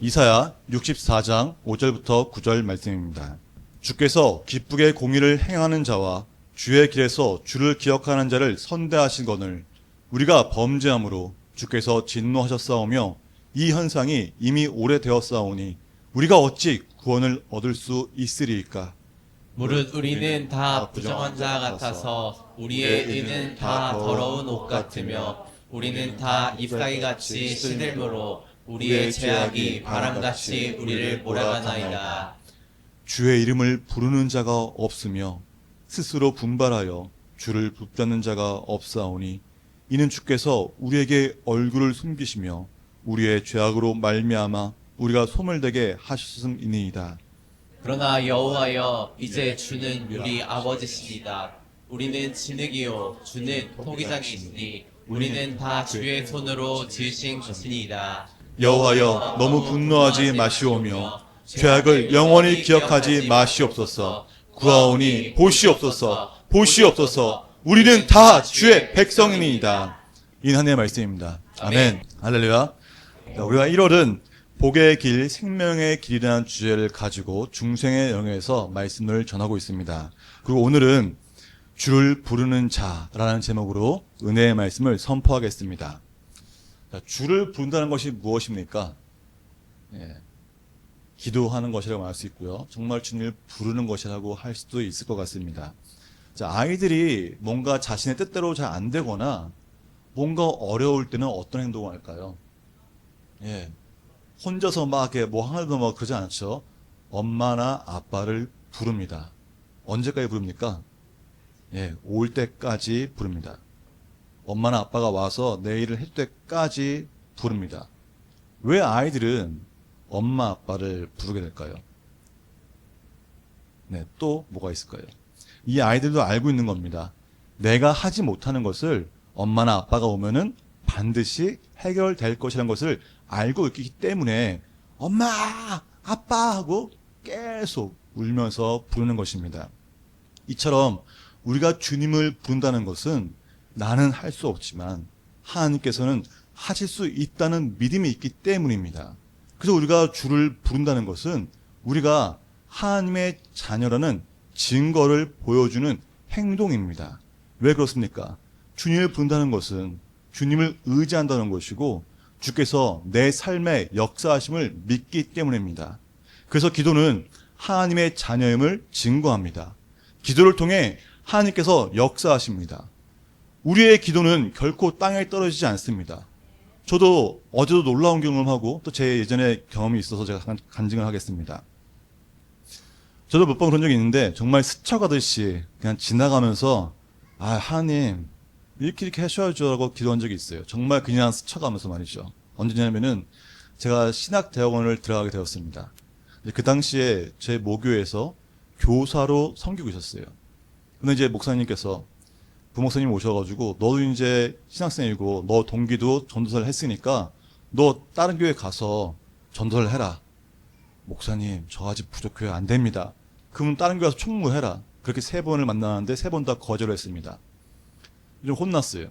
이사야 64장 5절부터 9절 말씀입니다. 주께서 기쁘게 공의를 행하는 자와 주의 길에서 주를 기억하는 자를 선대하시거늘 우리가 범죄함으로 주께서 진노하셨사오며 이 현상이 이미 오래되었사오니 우리가 어찌 구원을 얻을 수 있으리이까. 무릇 우리는 다 부정한 자 같아서 우리의 의는 다 더러운 옷 같으며 우리는 다 잎사귀같이 시들므로 우리의 죄악이 바람같이 우리를 몰아가나이다. 주의 이름을 부르는 자가 없으며 스스로 분발하여 주를 붙잡는 자가 없사오니 이는 주께서 우리에게 얼굴을 숨기시며 우리의 죄악으로 말미암아 우리가 소멸되게 하셨음이니이다. 그러나 여호와여 이제 주는 우리 아버지시니다. 우리는 진흙이요 주는 토기장이시니 우리는 다 주의 손으로 지으신 것이니이다. 여호와여 너무 분노하지 마시오며 죄악을 영원히 기억하지 마시옵소서. 구하오니 보시옵소서. 보시옵소서. 우리는 다 주의 백성이니이다. 이 한 해의 말씀입니다. 아멘. 할렐루야. 우리가 1월은 복의 길, 생명의 길이라는 주제를 가지고 중생의 영역에서 말씀을 전하고 있습니다. 그리고 오늘은 주를 부르는 자라는 제목으로 은혜의 말씀을 선포하겠습니다. 자, 주를 부른다는 것이 무엇입니까? 기도하는 것이라고 할 수 있고요. 정말 주님을 부르는 것이라고 할 수도 있을 것 같습니다. 자, 아이들이 뭔가 자신의 뜻대로 잘 안 되거나 뭔가 어려울 때는 어떤 행동을 할까요? 혼자서 막 이렇게 뭐 하나도 막 그러지 않죠. 엄마나 아빠를 부릅니다. 언제까지 부릅니까? 올 때까지 부릅니다. 엄마나 아빠가 와서 내 일을 해줄 때까지 부릅니다. 왜 아이들은 엄마 아빠를 부르게 될까요? 또 뭐가 있을까요? 이 아이들도 알고 있는 겁니다. 내가 하지 못하는 것을 엄마나 아빠가 오면은 반드시 해결될 것이라는 것을 알고 있기 때문에 엄마, 아빠 하고 계속 울면서 부르는 것입니다. 이처럼 우리가 주님을 부른다는 것은 나는 할 수 없지만 하나님께서는 하실 수 있다는 믿음이 있기 때문입니다. 그래서 우리가 주를 부른다는 것은 우리가 하나님의 자녀라는 증거를 보여주는 행동입니다. 왜 그렇습니까? 주님을 부른다는 것은 주님을 의지한다는 것이고 주께서 내 삶의 역사하심을 믿기 때문입니다. 그래서 기도는 하나님의 자녀임을 증거합니다. 기도를 통해 하나님께서 역사하십니다. 우리의 기도는 결코 땅에 떨어지지 않습니다. 저도 어제도 놀라운 경험하고 또 제 예전에 경험이 있어서 제가 간증을 하겠습니다. 저도 몇 번 그런 적이 있는데 정말 스쳐가듯이 그냥 지나가면서 하나님 이렇게 하셔야죠 라고 기도한 적이 있어요. 정말 그냥 스쳐가면서 말이죠. 언제냐면은 제가 신학대학원을 들어가게 되었습니다. 그 당시에 제 모교에서 교사로 섬기고 있었어요. 근데 이제 목사님께서 부목사님 오셔가지고 너도 이제 신학생이고 너 동기도 전도사를 했으니까 너 다른 교회 가서 전도사를 해라. 목사님 저 아직 부족해요. 안 됩니다. 그럼 다른 교회 가서 총무해라. 그렇게 3번을 만나는데 3번 다 거절했습니다. 좀 혼났어요.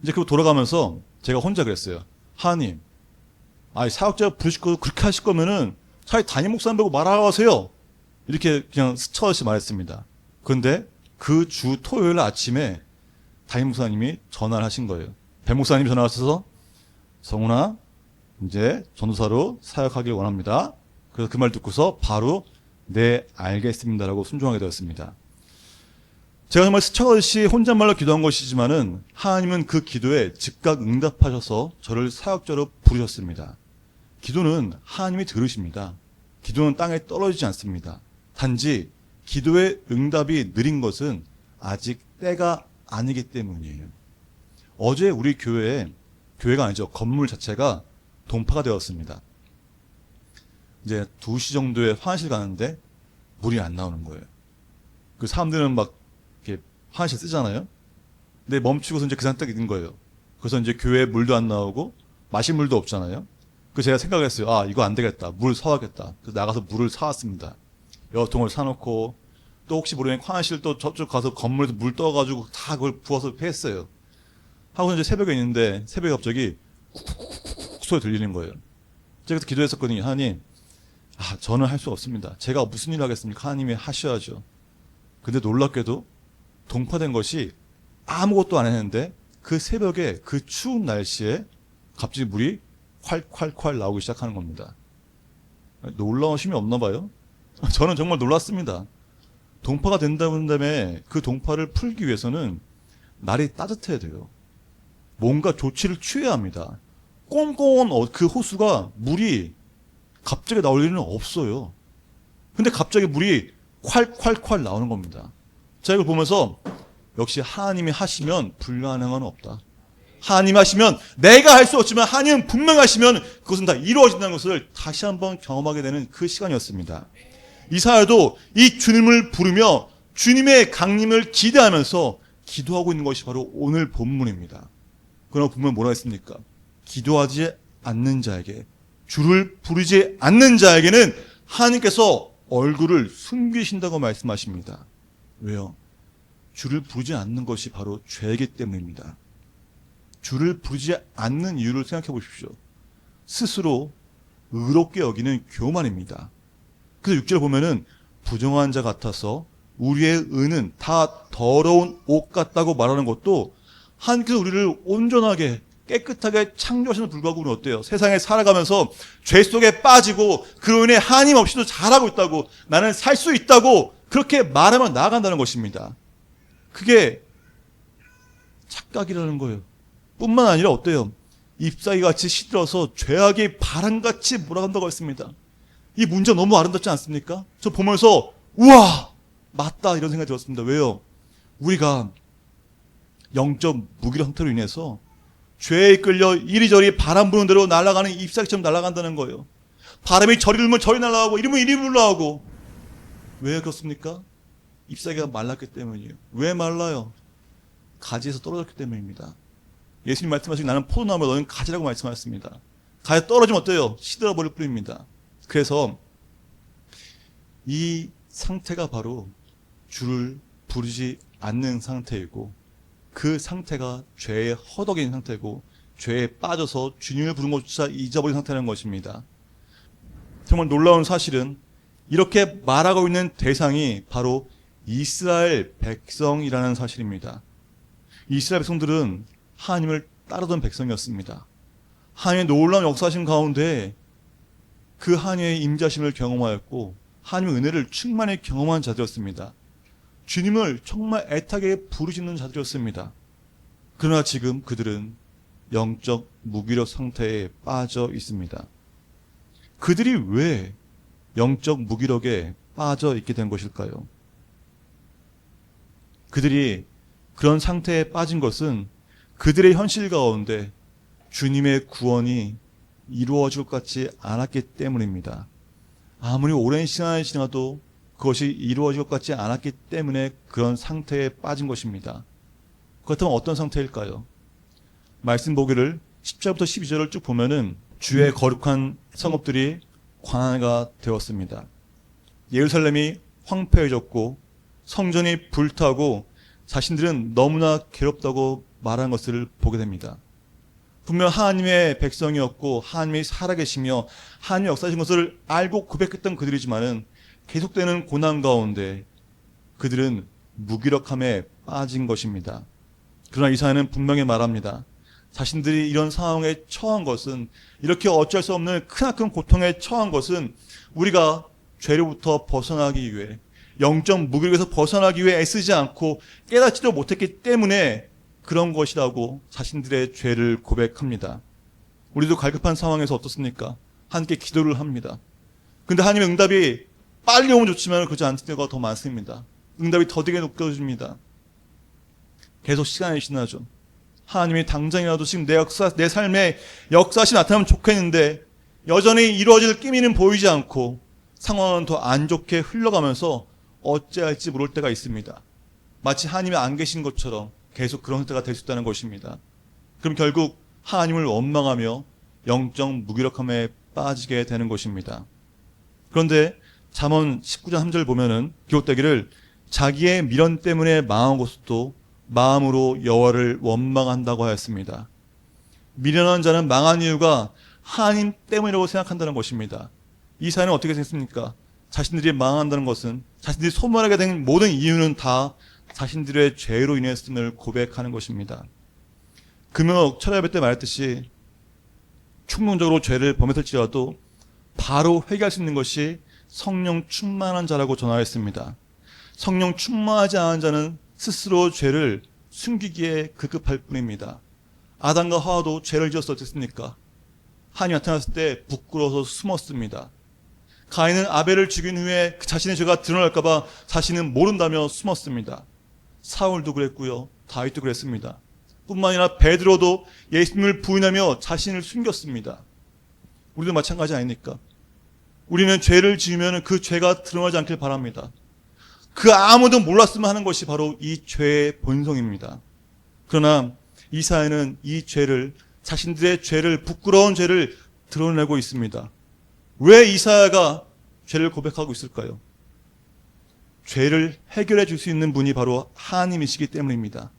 이제 그리고 돌아가면서 제가 혼자 그랬어요. 하나님, 사역자 부르실 거 그렇게 하실 거면은 차라리 담임 목사님 보고 말하세요. 이렇게 그냥 스쳐듯이 말했습니다. 그런데 그 주 토요일 아침에 담임 목사님이 전화를 하신 거예요. 배 목사님이 전화 하셔서 성훈아, 이제 전도사로 사역하길 원합니다. 그래서 그 말 듣고서 바로 네, 알겠습니다라고 순종하게 되었습니다. 제가 정말 스쳐가듯이 혼잣말로 기도한 것이지만은 하나님은 그 기도에 즉각 응답하셔서 저를 사역자로 부르셨습니다. 기도는 하나님이 들으십니다. 기도는 땅에 떨어지지 않습니다. 단지 기도의 응답이 느린 것은 아직 때가 아니기 때문이에요. 어제 우리 교회가 아니죠. 건물 자체가 동파가 되었습니다. 이제 2시 정도에 화장실 가는데 물이 안 나오는 거예요. 그 사람들은 막 이렇게 화장실 쓰잖아요. 근데 멈추고서 이제 그 상태가 있는 거예요. 그래서 이제 교회에 물도 안 나오고 마실 물도 없잖아요. 그래서 제가 생각했어요. 이거 안 되겠다. 물 사와야겠다. 그래서 나가서 물을 사왔습니다. 여러 통을 사놓고 또 혹시 모르면 화장실 또 저쪽 가서 건물에서 물 떠가지고 다 그걸 부어서 했어요. 하고 이제 새벽에 있는데 새벽에 갑자기 쿡쿡쿡쿡 소리 들리는 거예요. 제가 기도했었거든요. 하나님, 저는 할 수 없습니다. 제가 무슨 일을 하겠습니까? 하나님이 하셔야죠. 근데 놀랍게도 동파된 것이 아무것도 안 했는데 그 새벽에 그 추운 날씨에 갑자기 물이 콸콸콸 나오기 시작하는 겁니다. 놀라우심이 없나 봐요. 저는 정말 놀랐습니다. 동파가 된다는 다음에 그 동파를 풀기 위해서는 날이 따뜻해야 돼요. 뭔가 조치를 취해야 합니다. 꽁꽁한 그 호수가 물이 갑자기 나올 일은 없어요. 근데 갑자기 물이 콸콸콸 나오는 겁니다. 자, 이걸 보면서 역시 하나님이 하시면 불가능한 건 없다. 하나님이 하시면 내가 할 수 없지만 하나님은 분명히 하시면 그것은 다 이루어진다는 것을 다시 한번 경험하게 되는 그 시간이었습니다. 이사야도 이 주님을 부르며 주님의 강림을 기대하면서 기도하고 있는 것이 바로 오늘 본문입니다. 그러나 보면 뭐라 했습니까? 기도하지 않는 자에게, 주를 부르지 않는 자에게는 하나님께서 얼굴을 숨기신다고 말씀하십니다. 왜요? 주를 부르지 않는 것이 바로 죄이기 때문입니다. 주를 부르지 않는 이유를 생각해 보십시오. 스스로 의롭게 여기는 교만입니다. 그래서 6절에 보면은 부정한 자 같아서 우리의 의는 다 더러운 옷 같다고 말하는 것도 하나님께서 우리를 온전하게 깨끗하게 창조하시는 불구하고 우리는 어때요? 세상에 살아가면서 죄 속에 빠지고 그로 인해 하나님 없이도 잘하고 있다고, 나는 살 수 있다고 그렇게 말하면 나아간다는 것입니다. 그게 착각이라는 거예요. 뿐만 아니라 어때요? 잎사귀 같이 시들어서 죄악이 바람같이 몰아간다고 했습니다. 이 문제 너무 아름답지 않습니까? 저 보면서 우와 맞다 이런 생각이 들었습니다. 왜요? 우리가 영적 무기력 상태로 인해서 죄에 이끌려 이리저리 바람 부는 대로 날아가는 잎사귀처럼 날아간다는 거예요. 바람이 저리 불면 저리 날아가고 이리면 이리 불러가고. 왜 그렇습니까? 잎사귀가 말랐기 때문이에요. 왜 말라요? 가지에서 떨어졌기 때문입니다. 예수님 말씀하시기 나는 포도나무 너는 가지라고 말씀하셨습니다. 가지 떨어지면 어때요? 시들어버릴 뿐입니다. 그래서 이 상태가 바로 주를 부르지 않는 상태이고, 그 상태가 죄에 허덕인 상태고 죄에 빠져서 주님을 부른 것조차 잊어버린 상태라는 것입니다. 정말 놀라운 사실은 이렇게 말하고 있는 대상이 바로 이스라엘 백성이라는 사실입니다. 이스라엘 백성들은 하나님을 따르던 백성이었습니다. 하나님의 놀라운 역사하심 가운데 그 하나님의 임자심을 경험하였고 하나님의 은혜를 충만히 경험한 자들이었습니다. 주님을 정말 애타게 부르시는 자들이었습니다. 그러나 지금 그들은 영적 무기력 상태에 빠져 있습니다. 그들이 왜 영적 무기력에 빠져 있게 된 것일까요? 그들이 그런 상태에 빠진 것은 그들의 현실 가운데 주님의 구원이 이루어질 것 같지 않았기 때문입니다. 아무리 오랜 시간이 지나도 그것이 이루어질 것 같지 않았기 때문에 그런 상태에 빠진 것입니다. 그렇다면 어떤 상태일까요? 말씀 보기를 10절부터 12절을 쭉 보면은 주의 거룩한 성읍들이 광야가 되었습니다. 예루살렘이 황폐해졌고 성전이 불타고 자신들은 너무나 괴롭다고 말하는 것을 보게 됩니다. 분명 하나님의 백성이었고 하나님이 살아계시며 하나님의 역사하신 것을 알고 고백했던 그들이지만은 계속되는 고난 가운데 그들은 무기력함에 빠진 것입니다. 그러나 이사야는 분명히 말합니다. 자신들이 이런 상황에 처한 것은, 이렇게 어쩔 수 없는 크나큰 고통에 처한 것은 우리가 죄로부터 벗어나기 위해, 영적 무기력에서 벗어나기 위해 애쓰지 않고 깨닫지도 못했기 때문에 그런 것이라고 자신들의 죄를 고백합니다. 우리도 갈급한 상황에서 어떻습니까? 함께 기도를 합니다. 근데 하나님의 응답이 빨리 오면 좋지만 그러지 않을 때가 더 많습니다. 응답이 더디게 느껴집니다. 계속 시간이 지나죠. 하나님이 당장이라도 지금 내 삶에 역사시 나타나면 좋겠는데 여전히 이루어질 기미는 보이지 않고 상황은 더 안 좋게 흘러가면서 어찌할지 모를 때가 있습니다. 마치 하나님이 안 계신 것처럼 계속 그런 때가 될 수 있다는 것입니다. 그럼 결국 하나님을 원망하며 영적 무기력함에 빠지게 되는 것입니다. 그런데 잠언 19장 3절 보면은 기록되기를 자기의 미련 때문에 망한 것도 마음으로 여호와를 원망한다고 하였습니다. 미련한 자는 망한 이유가 하나님 때문이라고 생각한다는 것입니다. 이사야는 어떻게 생각했습니까? 자신들이 망한다는 것은, 자신들이 소멸하게 된 모든 이유는 다 자신들의 죄로 인했음을 고백하는 것입니다. 금요 철야예배 때 말했듯이 충동적으로 죄를 범했을지라도 바로 회개할 수 있는 것이 성령 충만한 자라고 전하였습니다. 성령 충만하지 않은 자는 스스로 죄를 숨기기에 급급할 뿐입니다. 아담과 하와도 죄를 지어서 어땠습니까? 하나님 나타났을 때 부끄러워서 숨었습니다. 가인은 아벨을 죽인 후에 자신의 죄가 드러날까봐 자신은 모른다며 숨었습니다. 사울도 그랬고요, 다윗도 그랬습니다. 뿐만 아니라 베드로도 예수님을 부인하며 자신을 숨겼습니다. 우리도 마찬가지 아닙니까? 우리는 죄를 지으면 그 죄가 드러나지 않길 바랍니다. 그 아무도 몰랐으면 하는 것이 바로 이 죄의 본성입니다. 그러나 이사야는 이 죄를, 자신들의 죄를, 부끄러운 죄를 드러내고 있습니다. 왜 이사야가 죄를 고백하고 있을까요? 죄를 해결해 줄 수 있는 분이 바로 하나님이시기 때문입니다.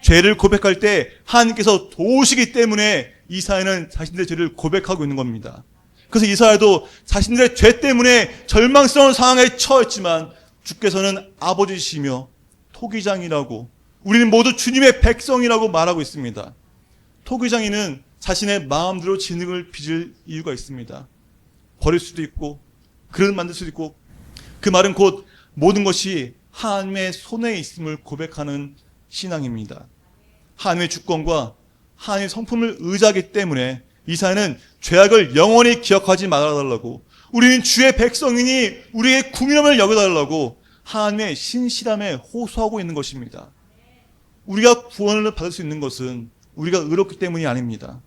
죄를 고백할 때 하나님께서 도우시기 때문에 이사야는 자신들의 죄를 고백하고 있는 겁니다. 그래서 이사야도 자신들의 죄 때문에 절망스러운 상황에 처했지만 주께서는 아버지시며 토기장이라고, 우리는 모두 주님의 백성이라고 말하고 있습니다. 토기장이는 자신의 마음대로 진흙을 빚을 이유가 있습니다. 버릴 수도 있고 그릇 만들 수도 있고, 그 말은 곧 모든 것이 하나님의 손에 있음을 고백하는 신앙입니다. 하나님의 주권과 하나님의 성품을 의지하기 때문에 이사야는 죄악을 영원히 기억하지 말아달라고, 우리는 주의 백성이니 우리의 국민함을 여겨달라고 하나님의 신실함에 호소하고 있는 것입니다. 우리가 구원을 받을 수 있는 것은 우리가 의롭기 때문이 아닙니다.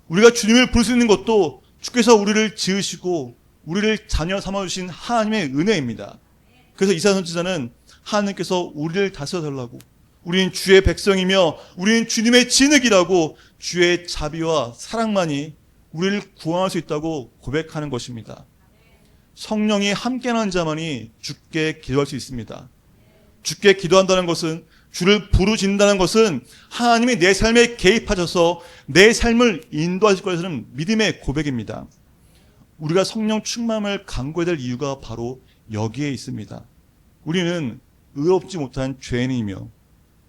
우리가 주님을 부를 수 있는 것도 주께서 우리를 지으시고 우리를 자녀 삼아주신 하나님의 은혜입니다. 그래서 이사야 선지자는 하나님께서 우리를 다스려달라고, 우리는 주의 백성이며 우리는 주님의 진흙이라고 주의 자비와 사랑만이 우리를 구원할 수 있다고 고백하는 것입니다. 성령이 함께하는 자만이 주께 기도할 수 있습니다. 주께 기도한다는 것은, 주를 부르짖는다는 것은 하나님이 내 삶에 개입하셔서 내 삶을 인도하실 것이라는 믿음의 고백입니다. 우리가 성령 충만을 간구해야 될 이유가 바로 여기에 있습니다. 우리는 의롭지 못한 죄인이며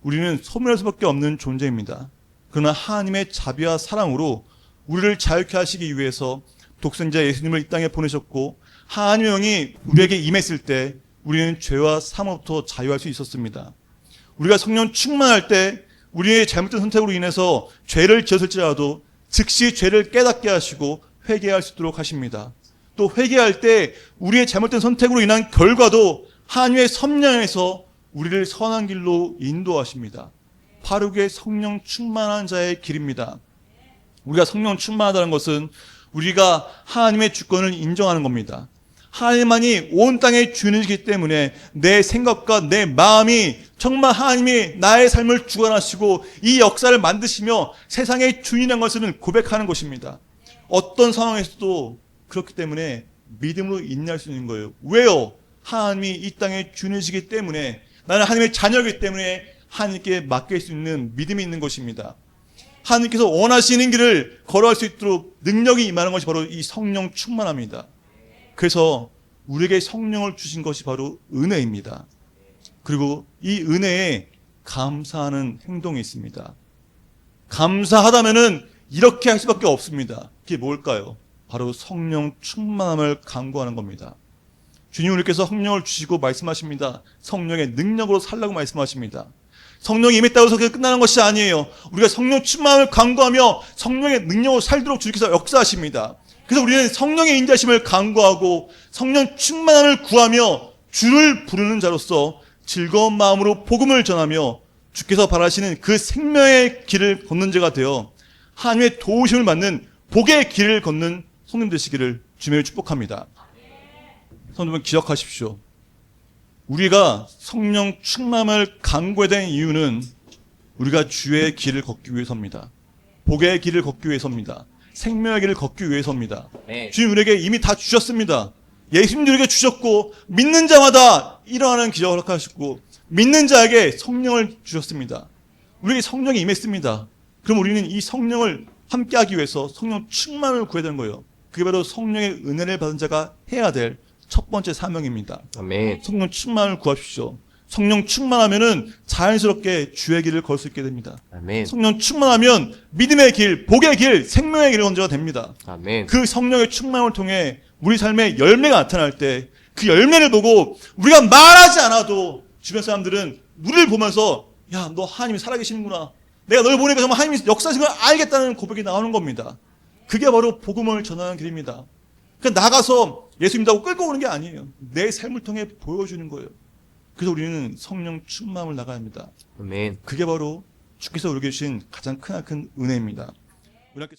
우리는 소멸할 수밖에 없는 존재입니다. 그러나 하나님의 자비와 사랑으로 우리를 자유케 하시기 위해서 독생자 예수님을 이 땅에 보내셨고, 하나님의 영이 우리에게 임했을 때 우리는 죄와 사망부터 자유할 수 있었습니다. 우리가 성령 충만할 때 우리의 잘못된 선택으로 인해서 죄를 지었을지라도 즉시 죄를 깨닫게 하시고 회개할 수 있도록 하십니다. 또 회개할 때 우리의 잘못된 선택으로 인한 결과도 하나님의 섭량에서 우리를 선한 길로 인도하십니다. 바로 그게 성령 충만한 자의 길입니다. 우리가 성령 충만하다는 것은 우리가 하나님의 주권을 인정하는 겁니다. 하나님만이 온 땅의 주인이시기 때문에 내 생각과 내 마음이 정말 하나님이 나의 삶을 주관하시고 이 역사를 만드시며 세상의 주인인 것을 고백하는 것입니다. 어떤 상황에서도 그렇기 때문에 믿음으로 인내할 수 있는 거예요. 왜요? 하나님이 이 땅의 주인이시기 때문에, 나는 하나님의 자녀이기 때문에 하나님께 맡길 수 있는 믿음이 있는 것입니다. 하나님께서 원하시는 길을 걸어갈 수 있도록 능력이 임하는 것이 바로 이 성령 충만합니다. 그래서 우리에게 성령을 주신 것이 바로 은혜입니다. 그리고 이 은혜에 감사하는 행동이 있습니다. 감사하다면은 이렇게 할 수밖에 없습니다. 그게 뭘까요? 바로 성령 충만함을 간구하는 겁니다. 주님 우리께서 성령을 주시고 말씀하십니다. 성령의 능력으로 살라고 말씀하십니다. 성령이 임했다고 해서 그게 끝나는 것이 아니에요. 우리가 성령 충만함을 간구하며 성령의 능력으로 살도록 주님께서 역사하십니다. 그래서 우리는 성령의 인자심을 간구하고 성령 충만함을 구하며 주를 부르는 자로서 즐거운 마음으로 복음을 전하며 주께서 바라시는 그 생명의 길을 걷는 자가 되어 하나님의 도우심을 받는 복의 길을 걷는 성님 되시기를 주님을 축복합니다. 성도분 기억하십시오. 우리가 성령 충만함을 간구해야 되는 이유는 우리가 주의 길을 걷기 위해서입니다. 복의 길을 걷기 위해서입니다. 생명의 길을 걷기 위해서입니다. 네. 주님 우리에게 이미 다 주셨습니다. 예수님 우리에게 주셨고 믿는 자마다 일어나는 기적을 허락하셨고 믿는 자에게 성령을 주셨습니다. 우리에게 성령이 임했습니다. 그럼 우리는 이 성령을 함께하기 위해서 성령 충만을 구해야 되는 거예요. 그게 바로 성령의 은혜를 받은 자가 해야 될 첫 번째 사명입니다. 아멘. 성령 충만을 구하십시오. 성령 충만하면은 자연스럽게 주의 길을 걸 수 있게 됩니다. 아멘. 성령 충만하면 믿음의 길, 복의 길, 생명의 길을 건져가 됩니다. 아멘. 그 성령의 충만을 통해 우리 삶에 열매가 나타날 때 그 열매를 보고 우리가 말하지 않아도 주변 사람들은 우리를 보면서 야, 너 하나님이 살아계시는구나. 내가 널 보니까 정말 하나님이 역사하시는 걸 알겠다는 고백이 나오는 겁니다. 그게 바로 복음을 전하는 길입니다. 그러니까 나가서 예수 믿다고 끌고 오는 게 아니에요. 내 삶을 통해 보여주는 거예요. 그래서 우리는 성령 충만을 나가야 합니다. 아멘. 그게 바로 주께서 우리에게 주신 가장 크나큰 은혜입니다. 우리 함께